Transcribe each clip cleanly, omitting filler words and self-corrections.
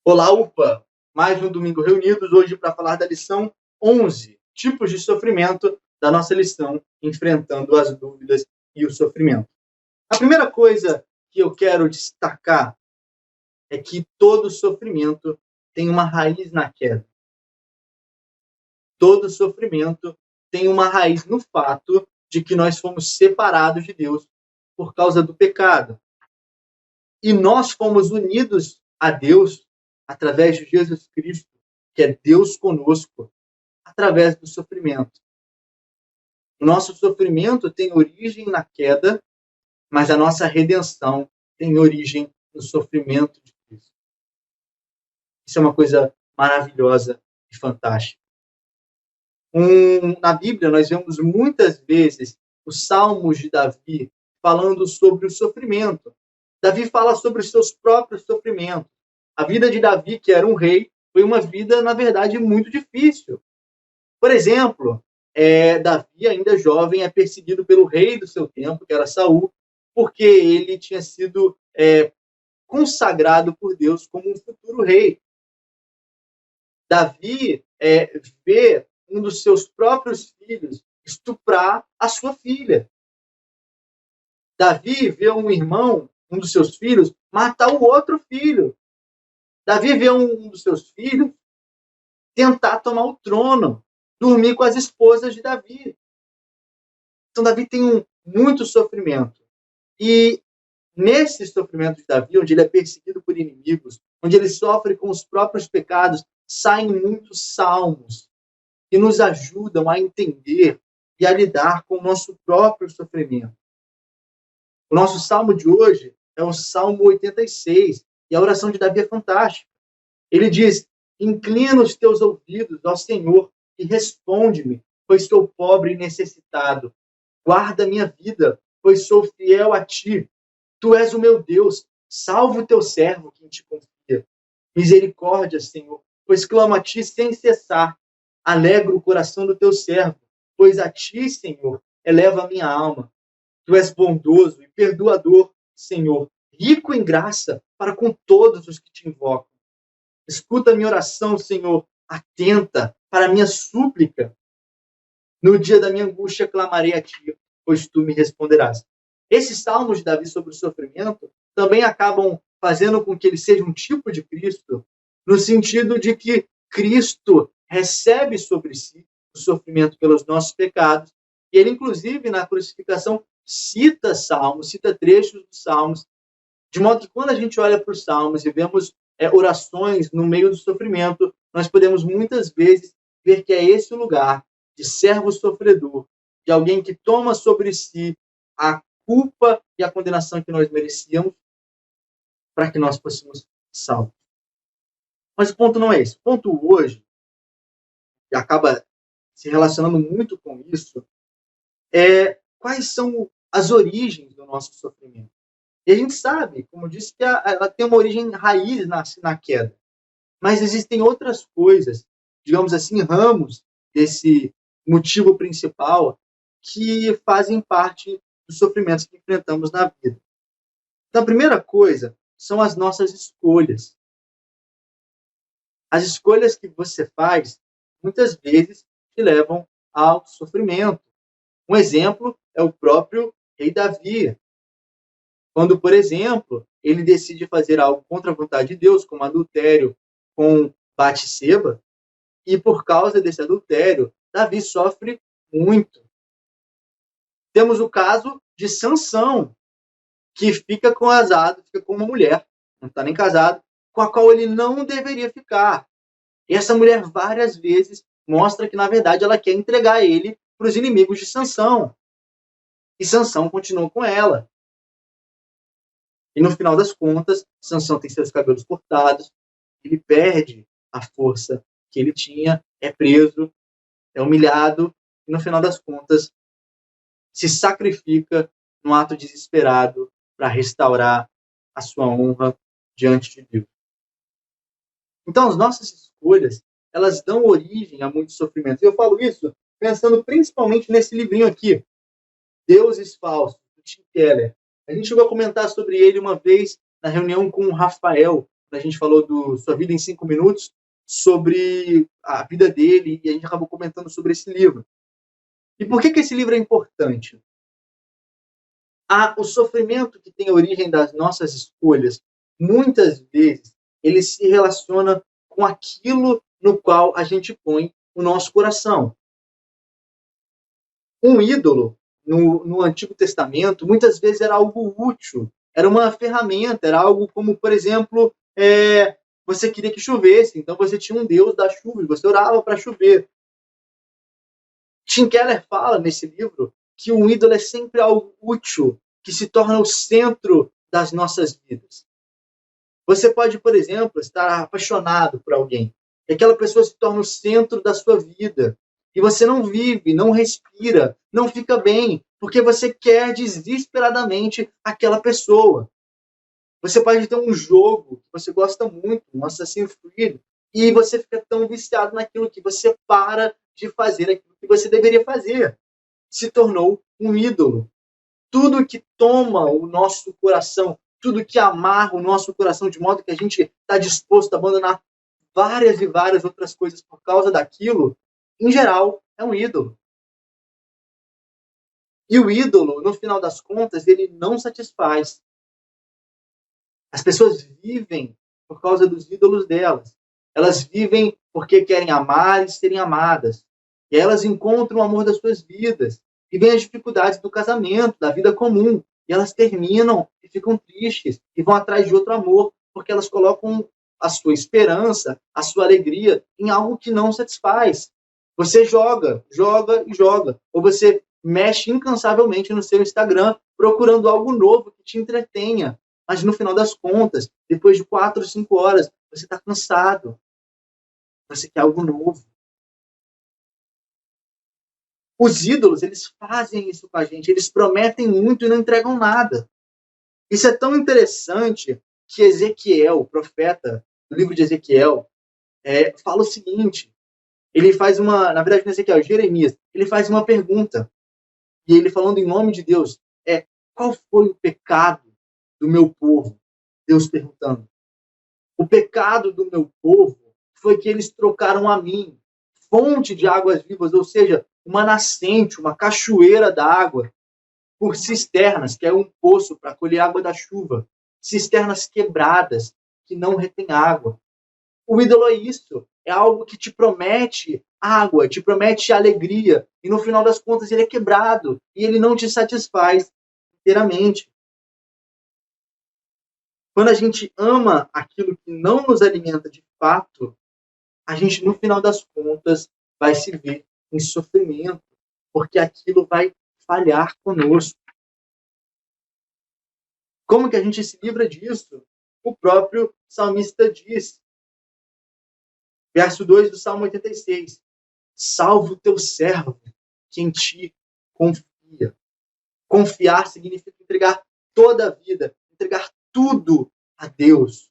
Olá, UPA! Mais um domingo reunidos hoje para falar da lição 11, tipos de sofrimento, da nossa lição Enfrentando as Dúvidas e o Sofrimento. A primeira coisa que eu quero destacar é que todo sofrimento tem uma raiz na queda. Todo sofrimento tem uma raiz no fato de que nós fomos separados de Deus por causa do pecado. E nós fomos unidos a Deus através de Jesus Cristo, que é Deus conosco, através do sofrimento. O nosso sofrimento tem origem na queda, mas a nossa redenção tem origem no sofrimento de Cristo. Isso é uma coisa maravilhosa e fantástica. Na Bíblia, nós vemos muitas vezes os salmos de Davi falando sobre o sofrimento. Davi fala sobre os seus próprios sofrimentos. A vida de Davi, que era um rei, foi uma vida, na verdade, muito difícil. Por exemplo, Davi, ainda jovem, é perseguido pelo rei do seu tempo, que era Saul, porque ele tinha sido consagrado por Deus como um futuro rei. Davi vê um dos seus próprios filhos estuprar a sua filha. Davi vê um irmão, um dos seus filhos, matar o outro filho. Davi vê um dos seus filhos tentar tomar o trono, dormir com as esposas de Davi. Então, Davi tem muito sofrimento. E nesse sofrimento de Davi, onde ele é perseguido por inimigos, onde ele sofre com os próprios pecados, saem muitos salmos que nos ajudam a entender e a lidar com o nosso próprio sofrimento. O nosso salmo de hoje é o Salmo 86, e a oração de Davi é fantástica. Ele diz: inclina os teus ouvidos ao Senhor e responde-me, pois sou pobre e necessitado. Guarda minha vida, pois sou fiel a ti. Tu és o meu Deus, salva o teu servo que te confia. Misericórdia, Senhor, pois clamo a ti sem cessar. Alegra o coração do teu servo, pois a ti, Senhor, eleva a minha alma. Tu és bondoso e perdoador, Senhor, rico em graça para com todos os que te invocam. Escuta a minha oração, Senhor, atenta para a minha súplica. No dia da minha angústia clamarei a ti, pois tu me responderás. Esses salmos de Davi sobre o sofrimento também acabam fazendo com que ele seja um tipo de Cristo, no sentido de que Cristo recebe sobre si o sofrimento pelos nossos pecados, e ele, inclusive, na crucificação, cita salmos, cita trechos dos salmos, de modo que quando a gente olha para os salmos e vemos orações no meio do sofrimento, nós podemos muitas vezes ver que é esse o lugar de servo sofredor, de alguém que toma sobre si a culpa e a condenação que nós merecíamos para que nós fôssemos salvos. Mas o ponto não é esse. O ponto hoje, que acaba se relacionando muito com isso, é quais são as origens do nosso sofrimento. E a gente sabe, como eu disse, que ela tem uma origem raiz na queda. Mas existem outras coisas, digamos assim, ramos desse motivo principal que fazem parte dos sofrimentos que enfrentamos na vida. Então, a primeira coisa são as nossas escolhas. As escolhas que você faz, muitas vezes, te levam ao sofrimento. Um exemplo é o próprio rei Davi. Quando, por exemplo, ele decide fazer algo contra a vontade de Deus, como adultério com Batseba, e por causa desse adultério, Davi sofre muito. Temos o caso de Sansão, que fica casado, fica com uma mulher, não está nem casado, com a qual ele não deveria ficar. E essa mulher várias vezes mostra que, na verdade, ela quer entregar ele para os inimigos de Sansão. E Sansão continua com ela. E no final das contas, Sansão tem seus cabelos cortados, ele perde a força que ele tinha, é preso, é humilhado, e no final das contas, se sacrifica num ato desesperado para restaurar a sua honra diante de Deus. Então, as nossas escolhas, elas dão origem a muitos sofrimentos. E eu falo isso pensando principalmente nesse livrinho aqui, Deuses Falsos, do Tim Keller. A gente chegou a comentar sobre ele uma vez na reunião com o Rafael, a gente falou do Sua Vida em 5 Minutos, sobre a vida dele, e a gente acabou comentando sobre esse livro. E por que esse livro é importante? O sofrimento que tem origem das nossas escolhas, muitas vezes, ele se relaciona com aquilo no qual a gente põe o nosso coração. Um ídolo, no Antigo Testamento, muitas vezes era algo útil, era uma ferramenta, era algo como, por exemplo, você queria que chovesse, então você tinha um deus da chuva e você orava para chover. Tim Keller fala nesse livro que um ídolo é sempre algo útil, que se torna o centro das nossas vidas. Você pode, por exemplo, estar apaixonado por alguém, e aquela pessoa se torna o centro da sua vida, e você não vive, não respira, não fica bem, porque você quer desesperadamente aquela pessoa. Você pode ter um jogo que você gosta muito, um Assassin's Creed, e você fica tão viciado naquilo que você para de fazer aquilo que você deveria fazer. Se tornou um ídolo. Tudo que toma o nosso coração, tudo que amarra o nosso coração, de modo que a gente está disposto a abandonar várias e várias outras coisas por causa daquilo, em geral, é um ídolo. E o ídolo, no final das contas, ele não satisfaz. As pessoas vivem por causa dos ídolos delas. Elas vivem porque querem amar e serem amadas. E elas encontram o amor das suas vidas. E vêm as dificuldades do casamento, da vida comum. E elas terminam e ficam tristes. E vão atrás de outro amor. Porque elas colocam a sua esperança, a sua alegria em algo que não satisfaz. Você joga, joga e joga. Ou você mexe incansavelmente no seu Instagram procurando algo novo que te entretenha. Mas no final das contas, depois de 4 ou 5 horas, você está cansado. Você quer algo novo. Os ídolos, eles fazem isso com a gente. Eles prometem muito e não entregam nada. Isso é tão interessante que Ezequiel, o profeta do livro de Ezequiel, fala o seguinte. Ele faz uma... Na verdade, não é Ezequiel, Jeremias. Ele faz uma pergunta. E ele falando em nome de Deus. Qual foi o pecado do meu povo? Deus perguntando. O pecado do meu povo foi que eles trocaram a mim, fonte de águas vivas, ou seja, uma nascente, uma cachoeira d'água, por cisternas, que é um poço para colher água da chuva. Cisternas quebradas, que não retêm água. O ídolo é isso. É algo que te promete água, te promete alegria, e no final das contas ele é quebrado, e ele não te satisfaz inteiramente. Quando a gente ama aquilo que não nos alimenta de fato, a gente, no final das contas, vai se ver em sofrimento, porque aquilo vai falhar conosco. Como que a gente se livra disso? O próprio salmista diz, verso 2 do Salmo 86, salva o teu servo, que em ti confia. Confiar significa entregar toda a vida, entregar tudo a Deus,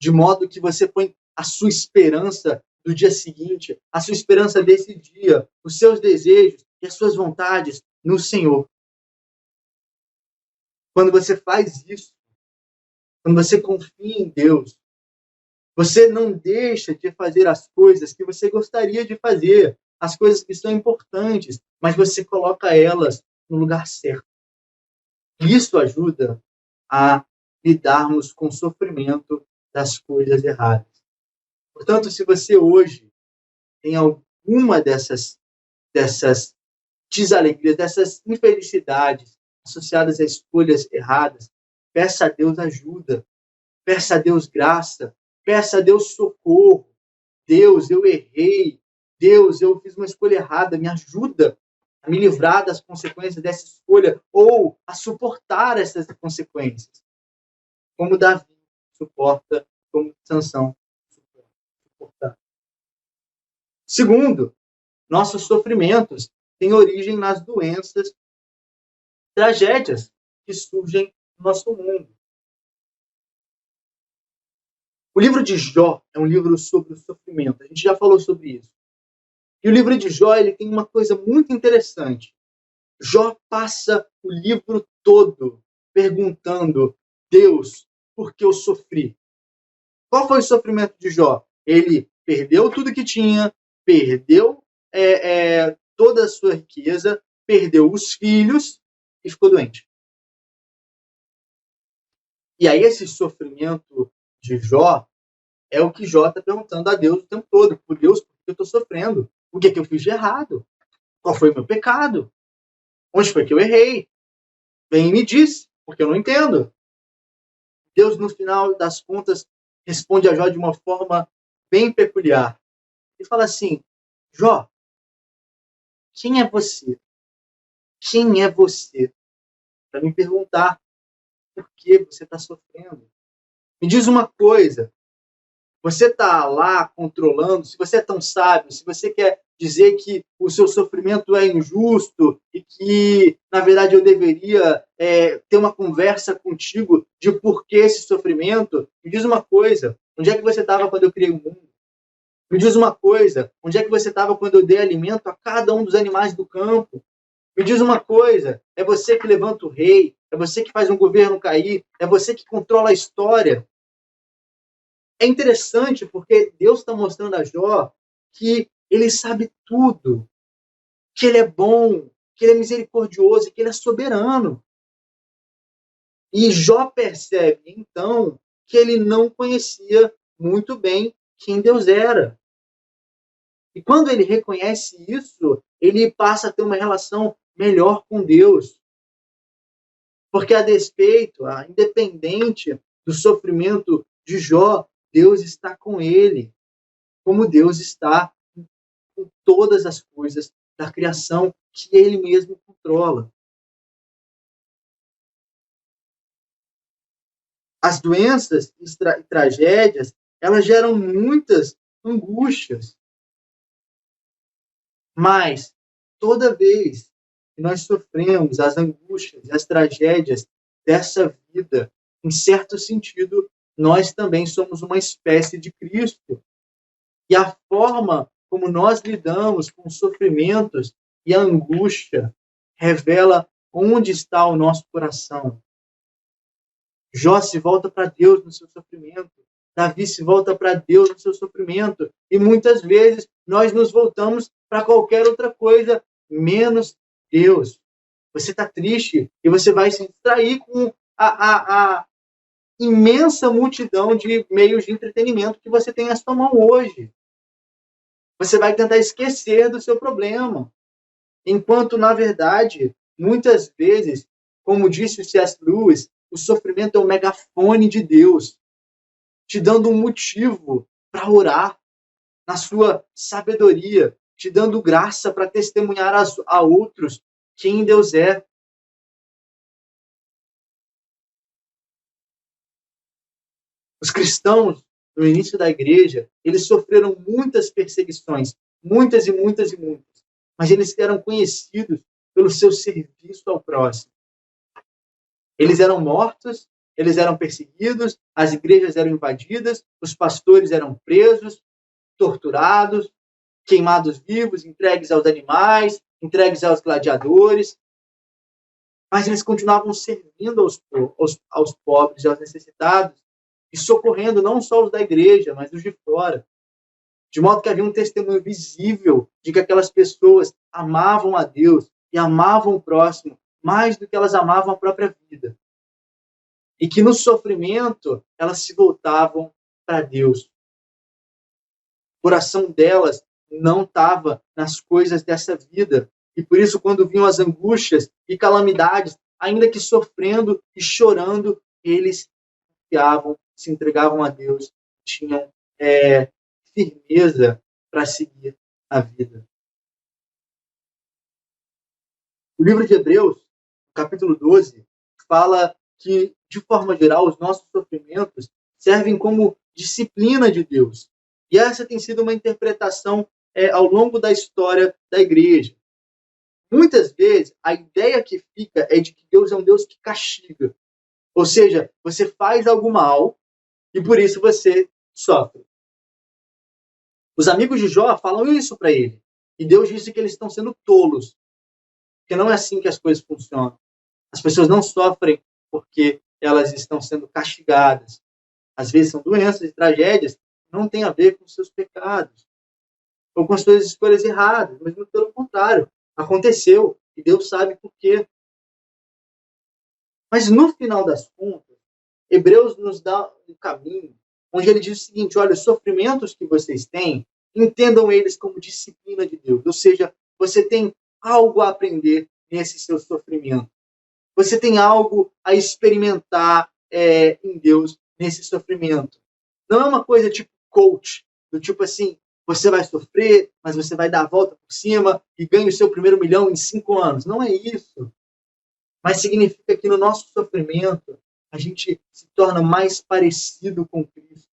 de modo que você põe a sua esperança do dia seguinte, a sua esperança desse dia, os seus desejos e as suas vontades no Senhor. Quando você faz isso, quando você confia em Deus, você não deixa de fazer as coisas que você gostaria de fazer, as coisas que são importantes, mas você coloca elas no lugar certo. Isso ajuda a lidarmos com o sofrimento das coisas erradas. Portanto, se você hoje tem alguma dessas desalegrias, dessas infelicidades associadas a escolhas erradas, peça a Deus ajuda, peça a Deus graça, peça a Deus socorro. Deus, eu errei. Deus, eu fiz uma escolha errada, me ajuda a me livrar das consequências dessa escolha ou a suportar essas consequências. Como Davi suporta, como Sansão suporta. Segundo, nossos sofrimentos têm origem nas doenças, tragédias que surgem no nosso mundo. O livro de Jó é um livro sobre o sofrimento. A gente já falou sobre isso. E o livro de Jó ele tem uma coisa muito interessante. Jó passa o livro todo perguntando, Deus, por que eu sofri? Qual foi o sofrimento de Jó? Ele perdeu tudo que tinha, perdeu toda a sua riqueza, perdeu os filhos e ficou doente. E aí esse sofrimento de Jó é o que Jó está perguntando a Deus o tempo todo. Por Deus, por que eu estou sofrendo? O que é que eu fiz de errado? Qual foi o meu pecado? Onde foi que eu errei? Vem e me diz, porque eu não entendo. Deus, no final das contas, responde a Jó de uma forma bem peculiar. Ele fala assim, Jó, quem é você? Quem é você? Para me perguntar por que você está sofrendo. Me diz uma coisa, você está lá controlando, se você é tão sábio, se você quer dizer que o seu sofrimento é injusto e que, na verdade, eu deveria ter uma conversa contigo de por que esse sofrimento, me diz uma coisa, onde é que você estava quando eu criei o mundo? Me diz uma coisa, onde é que você estava quando eu dei alimento a cada um dos animais do campo? Me diz uma coisa, é você que levanta o rei, é você que faz um governo cair, é você que controla a história. É interessante porque Deus está mostrando a Jó que ele sabe tudo, que ele é bom, que ele é misericordioso, que ele é soberano. E Jó percebe, então, que ele não conhecia muito bem quem Deus era. E quando ele reconhece isso, ele passa a ter uma relação melhor com Deus. Porque a despeito, independente do sofrimento de Jó, Deus está com ele, como Deus está com todas as coisas da criação que ele mesmo controla. As doenças e tragédias, elas geram muitas angústias. Mas, toda vez que nós sofremos as angústias e as tragédias dessa vida, em certo sentido, nós também somos uma espécie de Cristo. E a forma como nós lidamos com os sofrimentos e a angústia revela onde está o nosso coração. Jó se volta para Deus no seu sofrimento. Davi se volta para Deus no seu sofrimento. E muitas vezes nós nos voltamos para qualquer outra coisa, menos Deus. Você está triste e você vai se distrair com a imensa multidão de meios de entretenimento que você tem à sua mão hoje. Você vai tentar esquecer do seu problema. Enquanto, na verdade, muitas vezes, como disse o C.S. Lewis, o sofrimento é o megafone de Deus, te dando um motivo para orar na sua sabedoria, te dando graça para testemunhar a outros quem Deus é. Os cristãos, no início da igreja, eles sofreram muitas perseguições, muitas e muitas e muitas, mas eles eram conhecidos pelo seu serviço ao próximo. Eles eram mortos, eles eram perseguidos, as igrejas eram invadidas, os pastores eram presos, torturados, queimados vivos, entregues aos animais, entregues aos gladiadores. Mas eles continuavam servindo aos pobres e aos necessitados e socorrendo não só os da igreja, mas os de fora. De modo que havia um testemunho visível de que aquelas pessoas amavam a Deus e amavam o próximo mais do que elas amavam a própria vida. E que no sofrimento elas se voltavam para Deus. O coração delas não estava nas coisas dessa vida. E por isso, quando vinham as angústias e calamidades, ainda que sofrendo e chorando, eles confiavam, se entregavam a Deus, tinham firmeza para seguir a vida. O livro de Hebreus, capítulo 12, fala que, de forma geral, os nossos sofrimentos servem como disciplina de Deus. E essa tem sido uma interpretação ao longo da história da igreja. Muitas vezes, a ideia que fica é de que Deus é um Deus que castiga. Ou seja, você faz algo mal e por isso você sofre. Os amigos de Jó falam isso para ele. E Deus disse que eles estão sendo tolos. Porque não é assim que as coisas funcionam. As pessoas não sofrem porque elas estão sendo castigadas. Às vezes são doenças e tragédias que não têm a ver com os seus pecados ou com as suas escolhas erradas, mas muito pelo contrário. Aconteceu e Deus sabe por quê. Mas no final das contas, Hebreus nos dá um caminho onde ele diz o seguinte: olha, os sofrimentos que vocês têm, entendam eles como disciplina de Deus. Ou seja, você tem algo a aprender nesse seu sofrimento. Você tem algo a experimentar em Deus nesse sofrimento. Não é uma coisa tipo coach, do tipo assim, você vai sofrer, mas você vai dar a volta por cima e ganha o seu primeiro milhão em 5 anos. Não é isso. Mas significa que no nosso sofrimento, a gente se torna mais parecido com Cristo.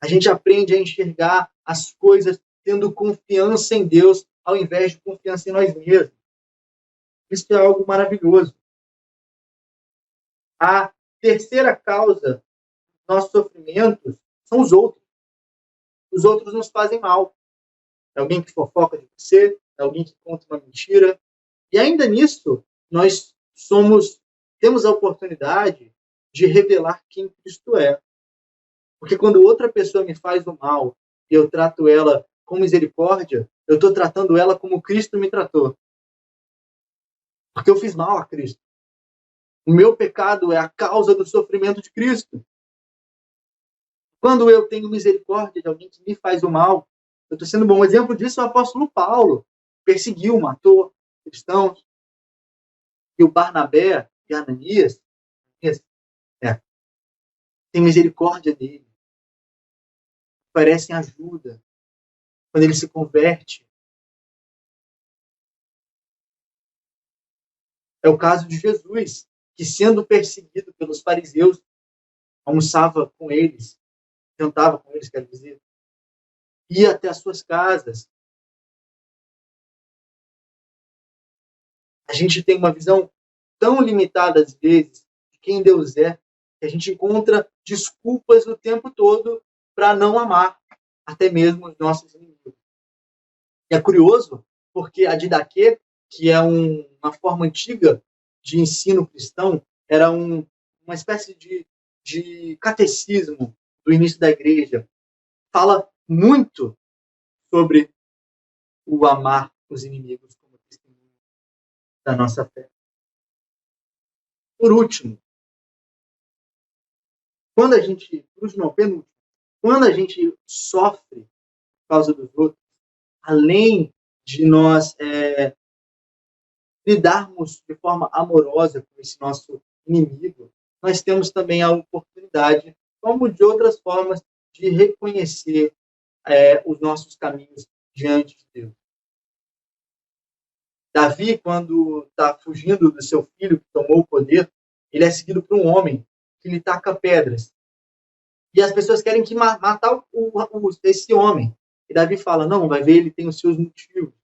A gente aprende a enxergar as coisas tendo confiança em Deus, ao invés de confiança em nós mesmos. Isso é algo maravilhoso. A terceira causa dos nossos sofrimentos são os outros. Os outros nos fazem mal. É alguém que fofoca de você, é alguém que conta uma mentira. E ainda nisso, nós temos a oportunidade de revelar quem Cristo é. Porque quando outra pessoa me faz o mal e eu trato ela com misericórdia, eu estou tratando ela como Cristo me tratou. Porque eu fiz mal a Cristo. O meu pecado é a causa do sofrimento de Cristo. Quando eu tenho misericórdia de alguém que me faz o mal, eu estou sendo bom. Um exemplo disso é o apóstolo Paulo. Perseguiu, matou cristãos. E o Barnabé e Ananias tem misericórdia dele. Oferecem ajuda. Quando ele se converte. É o caso de Jesus, que sendo perseguido pelos fariseus, almoçava com eles, jantava com eles, quero dizer, ia até as suas casas. A gente tem uma visão tão limitada, às vezes, de quem Deus é, que a gente encontra desculpas o tempo todo para não amar, até mesmo os nossos inimigos. E é curioso, porque a didaquê, que é uma forma antiga de ensino cristão, era uma espécie de catecismo do início da igreja. Fala muito sobre o amar os inimigos como testemunho da nossa fé. Por último, quando a gente sofre por causa dos outros, além de nós lidarmos de forma amorosa com esse nosso inimigo, nós temos também a oportunidade, como de outras formas, de reconhecer os nossos caminhos diante de Deus. Davi, quando está fugindo do seu filho que tomou o poder, ele é seguido por um homem que lhe taca pedras. E as pessoas querem matar esse homem. E Davi fala, não, vai ver, ele tem os seus motivos.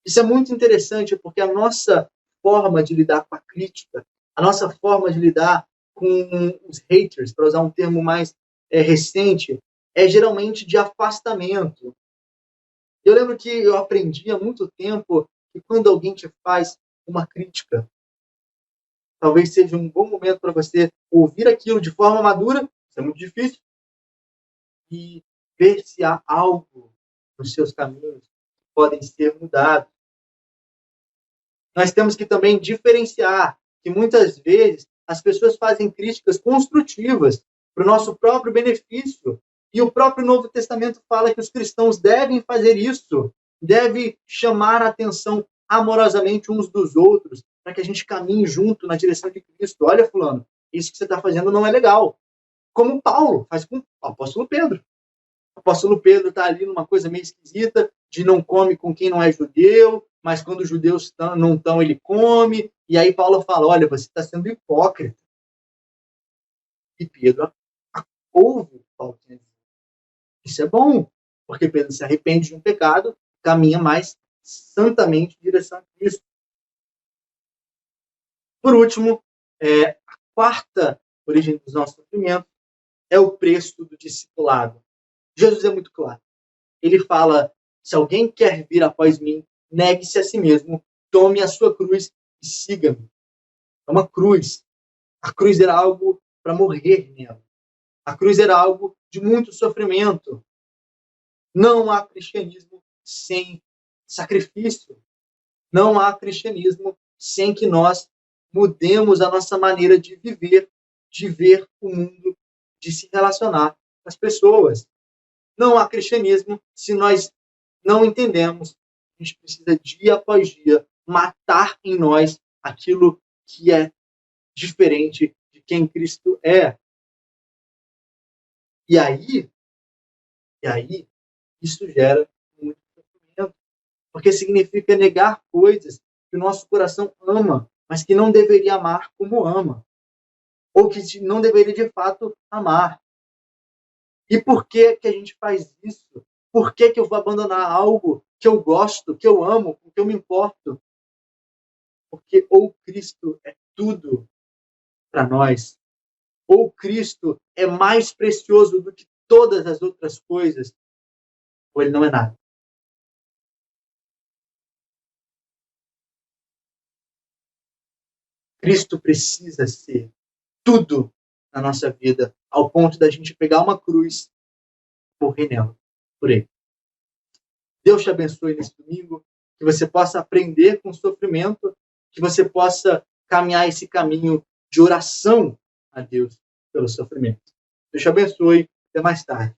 Isso é muito interessante, porque a nossa forma de lidar com a crítica, a nossa forma de lidar com os haters, para usar um termo mais recente, é geralmente de afastamento. Eu lembro que eu aprendi há muito tempo que quando alguém te faz uma crítica, talvez seja um bom momento para você ouvir aquilo de forma madura, isso é muito difícil, e ver se há algo nos seus caminhos que podem ser mudados. Nós temos que também diferenciar que muitas vezes as pessoas fazem críticas construtivas para o nosso próprio benefício. E o próprio Novo Testamento fala que os cristãos devem fazer isso, devem chamar a atenção amorosamente uns dos outros, para que a gente caminhe junto na direção de Cristo. Olha, fulano, isso que você está fazendo não é legal. Como Paulo faz com o apóstolo Pedro. O apóstolo Pedro está ali numa coisa meio esquisita, de não come com quem não é judeu, mas quando os judeus não estão, ele come. E aí Paulo fala, olha, você está sendo hipócrita. E Pedro ouve o Paulo dizer. Isso é bom, porque Pedro se arrepende de um pecado, caminha mais santamente em direção a Cristo. Por último, a quarta origem dos nossos sofrimentos é o preço do discipulado. Jesus é muito claro. Ele fala, se alguém quer vir após mim, negue-se a si mesmo, tome a sua cruz e siga-me. É uma cruz. A cruz era algo para morrer nela. A cruz era algo de muito sofrimento. Não há cristianismo sem sacrifício. Não há cristianismo sem que nós mudemos a nossa maneira de viver, de ver o mundo, de se relacionar com as pessoas. Não há cristianismo se nós não entendemos que a gente precisa, dia após dia, matar em nós aquilo que é diferente de quem Cristo é. E aí, isso gera muito sofrimento, porque significa negar coisas que o nosso coração ama, mas que não deveria amar como ama, ou que não deveria de fato amar. E por que a gente faz isso? Por que eu vou abandonar algo que eu gosto, que eu amo, que eu me importo? Porque ou Cristo é tudo para nós, ou Cristo é mais precioso do que todas as outras coisas, ou ele não é nada. Cristo precisa ser tudo na nossa vida, ao ponto da gente pegar uma cruz e morrer nela, por ele. Deus te abençoe nesse domingo, que você possa aprender com o sofrimento, que você possa caminhar esse caminho de oração a Deus pelo sofrimento. Deus te abençoe. Até mais tarde.